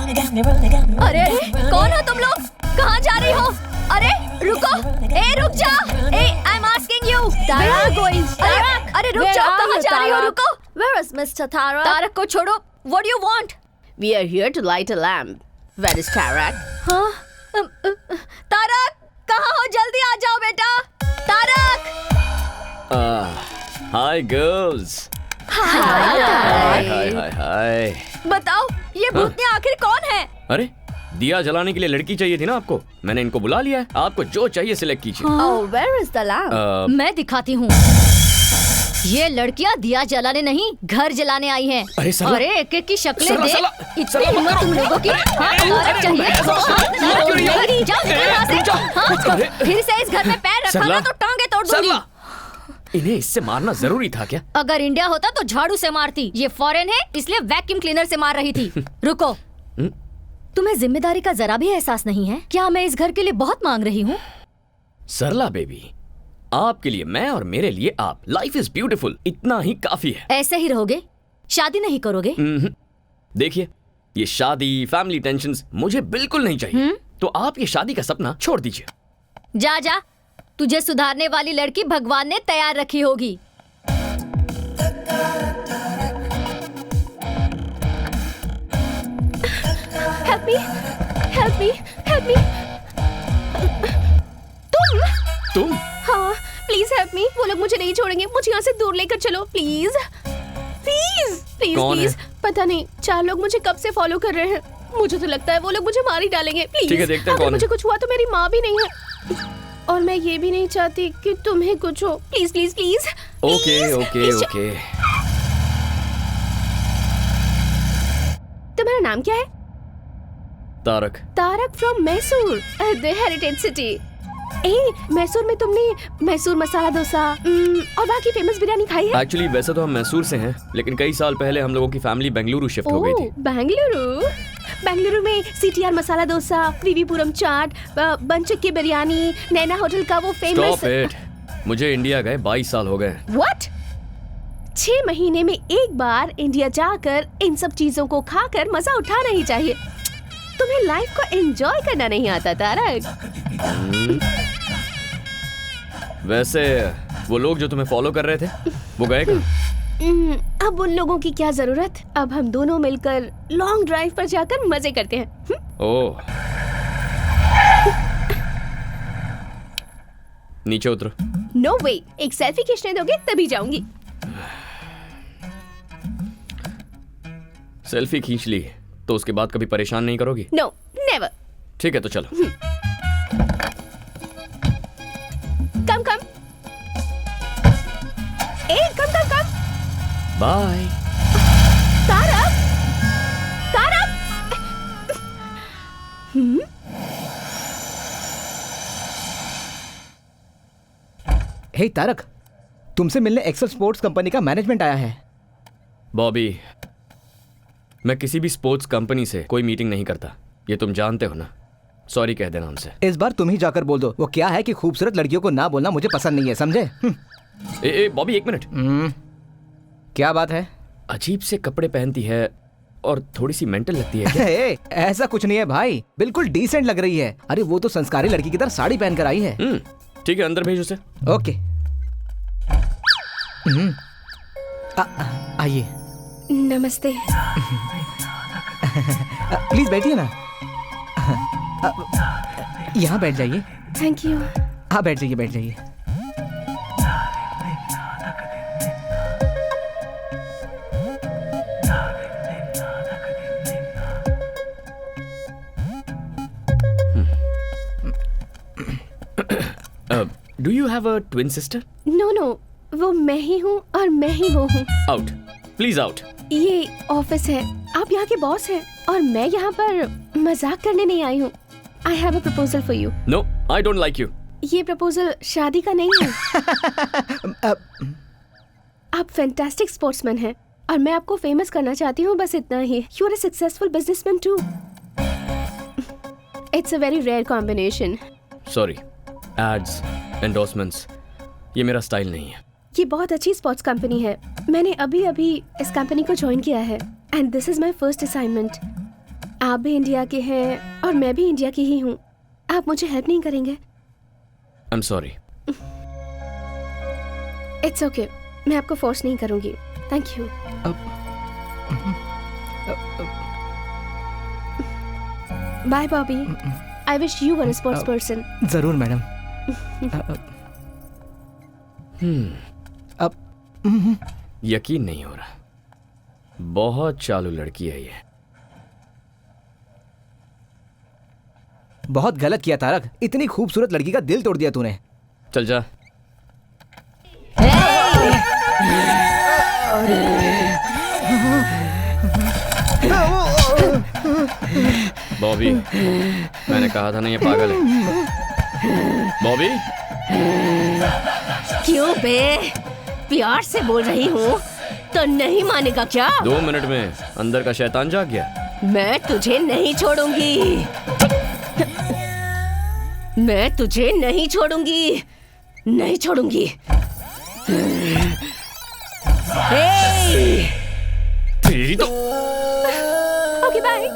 अरे कौन हो तुम लोग? कहाँ जा रही हो? अरे रुको, रुक जा। I am asking you. अरे रुक जाओ, कहाँ जा रही हो? रुको। Where is Mr. Tarak? Tarak को छोड़ो। What do you want? We are here to light a lamp. Where is Tarak? हाँ? तारक कहाँ हो? जल्दी आ जाओ बेटा। तारक। Hi girls. हाय। बताओ ये भूतनी आखिर कौन है? अरे दिया जलाने के लिए लड़की चाहिए थी ना आपको, मैंने इनको बुला लिया है। आपको जो चाहिए सिलेक्ट कीजिए। Oh, where is the lamp? मैं दिखाती हूँ। ये लड़कियाँ दिया जलाने नहीं, घर जलाने आई हैं। अरे एक एक की शक्लें देख। इतनी हिम्मत तुम लोगों की? तारक चाहिए? फिर से इस घर में पैर रखा ना तो टांगे तोड़ दूंगी। इन्हें इससे मारना जरूरी था क्या? अगर इंडिया होता तो झाड़ू से मारती। ये फॉरेन है इसलिए वैक्यूम क्लीनर से मार रही थी। रुको, तुम्हें जिम्मेदारी का जरा भी एहसास नहीं है क्या? मैं इस घर के लिए बहुत मांग रही हूँ। सरला बेबी, आपके लिए मैं और मेरे लिए आप। लाइफ इज ब्यूटीफुल, इतना ही काफी है। ऐसे ही रहोगे? शादी नहीं करोगे? देखिए, ये शादी फैमिली टेंशन्स मुझे बिल्कुल नहीं चाहिए। तो आप ये शादी का सपना छोड़ दीजिए। जा जा, तुझे सुधारने वाली लड़की भगवान ने तैयार रखी होगी। Help me! Help me! Help me! तुम? हाँ, प्लीज हेल्प मी। वो लोग मुझे नहीं छोड़ेंगे, मुझे यहाँ से दूर लेकर चलो प्लीज। Please please please. पता नहीं 4 लोग मुझे कब से फॉलो कर रहे हैं। मुझे तो लगता है वो लोग मुझे मार ही डालेंगे। प्लीज, ठीक है, देखते हैं अगर कौन मुझे है। कुछ हुआ तो मेरी माँ भी नहीं है और मैं ये भी नहीं चाहती कि तुम्हें कुछ हो। Please please please. ओके। तुम्हारा नाम क्या है? Tarak. Tarak from Mysore, the heritage city. Mysore में तुमने मैसूर मसाला डोसा और बाकी फेमस बिरयानी खाई है? एक्चुअली वैसे तो हम मैसूर से हैं, लेकिन कई साल पहले हम लोगों की फैमिली बेंगलुरु शिफ्ट हो गई थी। बेंगलुरु में CTR मसाला डोसा, विवीपुरम चाट, बनचक्की बिरयानी, नैना होटल का वो फेमस। Stop it! मुझे इंडिया गए 22 साल हो गए। What? 6 महीने में एक बार इंडिया जाकर इन सब चीजों को खाकर मजा उठाना ही चाहिए। तुम्हें लाइफ को एंजॉय करना नहीं आता तारक। वैसे वो लोग जो तुम्हें फॉलो कर रहे थे वो गए कहाँ? अब उन लोगों की क्या जरूरत। अब हम दोनों मिलकर लॉन्ग ड्राइव पर जाकर मजे करते हैं। ओह, नीचे उतरो। नो वे, एक सेल्फी खींचने दोगे तभी जाऊंगी। सेल्फी खींच ली तो उसके बाद कभी परेशान नहीं करोगी? No, never. ठीक है तो चलो। Come bye. Tarak. Hey Tarak, तुमसे मिलने एक्सेल स्पोर्ट्स कंपनी का मैनेजमेंट आया है। बॉबी, मैं किसी भी स्पोर्ट्स कंपनी से कोई मीटिंग नहीं करता, ये तुम जानते हो ना। सॉरी कह देना उनसे। इस बार तुम ही जाकर बोल दो। वो क्या है कि खूबसूरत लड़कियों को ना बोलना मुझे पसंद नहीं है, समझे? बॉबी एक मिनट। क्या बात है? अजीब से कपड़े पहनती है और थोड़ी सी मेंटल लगती है क्या? ऐसा कुछ नहीं है भाई, बिल्कुल डिसेंट लग रही है। अरे वो तो संस्कारी लड़की की तरह साड़ी पहन कर आई है। ठीक है, अंदर भेज उसे। ओके। आइए। नमस्ते। प्लीज बैठिए ना। यहाँ बैठ जाइए। Thank you. हाँ बैठ जाइए। Do you have a twin sister? No, वो मैं ही हूँ और मैं ही वो हूँ। Out, please out. ये ऑफिस है, आप यहाँ के बॉस हैं और मैं यहाँ पर मजाक करने नहीं आई हूँ। I have a proposal for you. No, I don't like you. ये प्रपोजल शादी का नहीं है। आप फैंटास्टिक स्पोर्ट्समैन हैं और मैं आपको फेमस करना चाहती हूँ, बस इतना ही। You are a successful businessman too. It's a very rare combination. Sorry, ads, endorsements, ये मेरा स्टाइल नहीं है। ये बहुत अच्छी स्पोर्ट्स कंपनी है। मैंने अभी इस कंपनी को ज्वाइन किया है and this is my first assignment. आप भी इंडिया के हैं और मैं भी इंडिया की ही हूँ। आप मुझे हेल्प नहीं करेंगे? I am sorry. It's okay, मैं आपको फोर्स नहीं करूंगी। Thank you. Bye Bobby. I wish you were a sports person. जरूर मैडम। अब यकीन नहीं हो रहा, बहुत चालू लड़की है ये। बहुत गलत किया तारक, इतनी खूबसूरत लड़की का दिल तोड़ दिया तूने। चल जा। बॉबी, मैंने कहा था ना ये पागल है। बॉबी, क्यों बे? प्यार से बोल रही हूँ तो नहीं मानेगा क्या? 2 मिनट में अंदर का शैतान जाग गया। मैं तुझे नहीं छोड़ूंगी। मैं तुझे नहीं छोड़ूंगी, नहीं छोड़ूंगी। तेरी तो। Okay bye.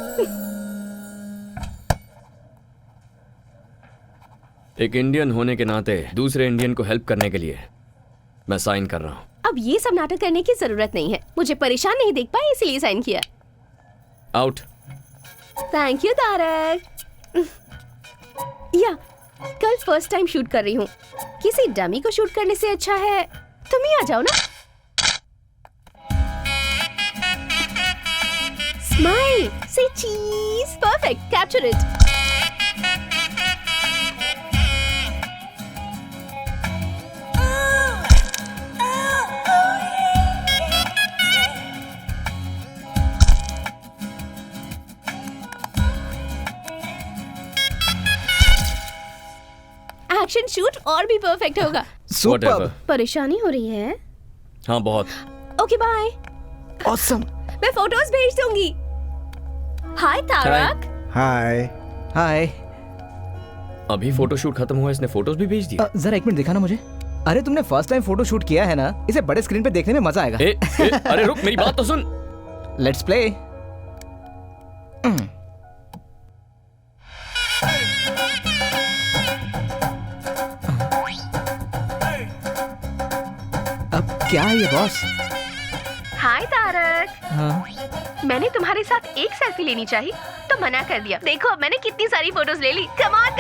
एक इंडियन होने के नाते दूसरे इंडियन को हेल्प करने के लिए मैं साइन कर रहा हूँ। अब ये सब नाटक करने की जरूरत नहीं है। मुझे परेशान नहीं देख पाए इसलिए साइन किया। आउट। Thank you Tarak. या कल फर्स्ट टाइम शूट कर रही हूँ। किसी डमी को शूट करने से अच्छा है तुम ही आ जाओ ना। स्माइल, से चीज। Perfect, capture it. Action shoot और भी परफेक्ट होगा। Whatever. परेशानी हो रही है? हाँ बहुत। Okay bye. ऑसम। मैं फोटोज भेज दूंगी। हाय तारक। हाय। हाय। अभी फोटोशूट खत्म हुआ, इसने फोटोज भी भेज दिए। जरा एक मिनट दिखा ना मुझे। अरे तुमने फर्स्ट टाइम फोटो शूट किया है ना, इसे बड़े स्क्रीन पे देखने में मजा आएगा। अरे रुक, मेरी बात तो सुन। Let's play. अब क्या है ये बॉस? हाय तारक। हाँ। मैंने तुम्हारे साथ एक सेल्फी लेनी चाहिए तो मना कर दिया। देखो मैंने कितनी सारी फोटोज ले ली। Come on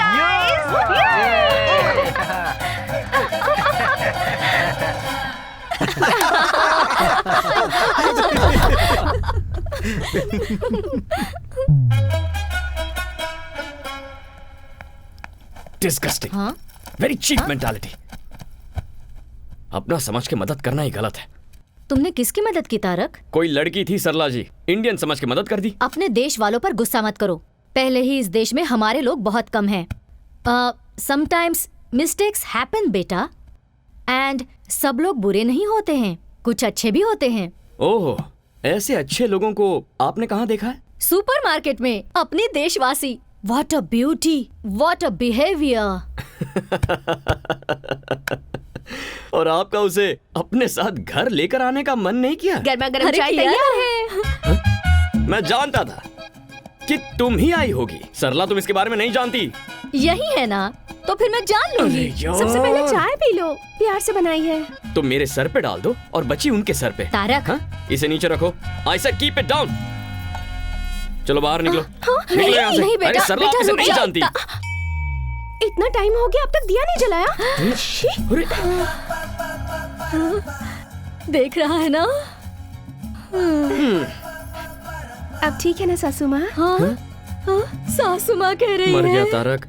disgusting. हाँ? Very cheap mentality. अपना समझ के मदद करना ही गलत है। तुमने किसकी मदद की तारक? कोई लड़की थी सरला जी, इंडियन समझ के मदद कर दी। अपने देश वालों पर गुस्सा मत करो। पहले ही इस देश में हमारे लोग बहुत कम हैं। समटाइम्स मिस्टेक्स हैपन बेटा, एंड सब लोग बुरे नहीं होते हैं, कुछ अच्छे भी होते हैं। ओह, ऐसे अच्छे लोगों को आपने कहाँ देखा है? सुपरमार्केट में अपने देशवासी। What a beauty, what a behaviour. और आपका उसे अपने साथ घर लेकर आने का मन नहीं किया? गर्मा गर्म अरे चाय किया तैयार है। मैं जानता था कि तुम ही आई होगी। सरला तुम इसके बारे में नहीं जानती। यही है ना, तो फिर मैं जान लूंगी। सबसे पहले चाय पी लो, प्यार से बनाई है। तो मेरे सर पे डाल दो और बची उनके सर पे। तारक। हाँ? इसे नीचे रखो। I said keep it down. चलो बाहर निकलो। निकलो नहीं, यहाँ से। नहीं बेटा, अरे सरला आप बेटा, इसे रुक नहीं जा। जानती। इतना टाइम हो गया अब तक दिया नहीं जलाया। अरे देख रहा है ना? अब ठीक है ना सासू माँ? हाँ? हाँ? सासू माँ कह रही मर है। गया तारक।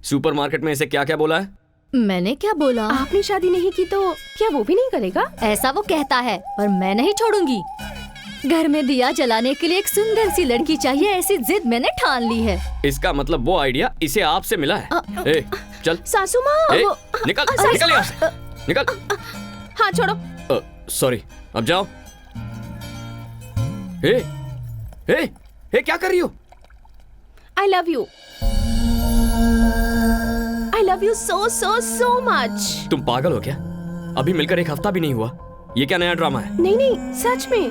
सुपरमार्केट में इसे क्या क्या बोला है? मैंने क्या बोला? आपने शादी नहीं की तो क्या वो भी नहीं करेगा? ऐसा वो कहता है, पर मैं नहीं छोड़ूंगी। घर में दिया जलाने के लिए एक सुंदर सी लड़की चाहिए, ऐसी जिद मैंने ठान ली है। इसका मतलब वो आइडिया इसे आपसे मिला है। ए, चल। सासू माँ ए, वो निकल, सासू निकल यहाँ से। निकल। हाँ छोड़ो। सॉरी, अब जाओ। ए, क्या कर रही हो? I love you. I love you so so so much. तुम पागल हो क्या? अभी मिलकर 1 हफ्ता भी नहीं हुआ। ये क्या नया ड्रामा है? नहीं नहीं सच में।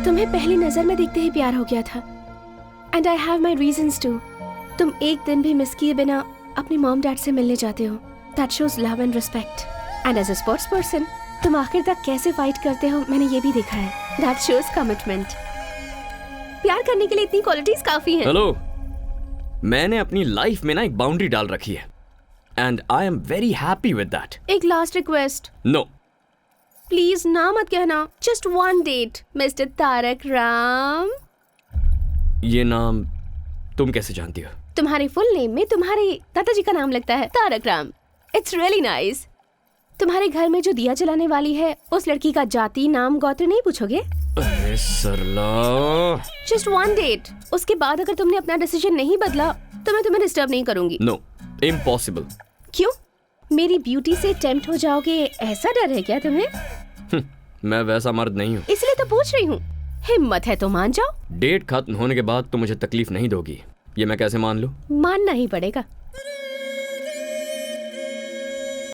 तुम्हें पहली नजर में देखते ही प्यार हो गया था and I have my reasons too. तुम एक दिन भी मिस किए बिना अपनी मॉम डैड से मिलने जाते हो। That shows love and respect. And as a sports person तुम आखिर तक कैसे फाइट करते हो मैंने ये भी देखा है। That shows commitment. प्यार करने के लिए इतनी क्वालिटीज काफी हैं। हेलो, मैंने अपनी लाइफ में ना एक बाउंड्री डाल रखी है and I am very happy with that. एक लास्ट रिक्वेस्ट, नो, प्लीज ना मत कहना। Just one date mister Tarak Ram. ये नाम तुम कैसे जानती हो? तुम्हारे फुल नेम में तुम्हारे दादाजी का नाम लगता है, Tarak Ram. It's really nice. तुम्हारे घर में जो दिया जलाने वाली है उस लड़की का जाति नाम गोत्र नहीं पूछोगे? अरे सरला, जस्ट वन डेट। उसके बाद अगर तुमने अपना डिसीजन नहीं बदला तो मैं तुम्हें डिस्टर्ब नहीं करूंगी। No, impossible. क्यों? मेरी ब्यूटी से टेम्प्ट हो जाओगे ऐसा डर है क्या तुम्हें? मैं वैसा मर्द नहीं हूँ। इसलिए तो पूछ रही हूँ। हिम्मत है तो मान जाओ। डेट खत्म होने के बाद तुम मुझे तकलीफ नहीं दोगी, ये मैं कैसे मान लूं? मानना ही पड़ेगा।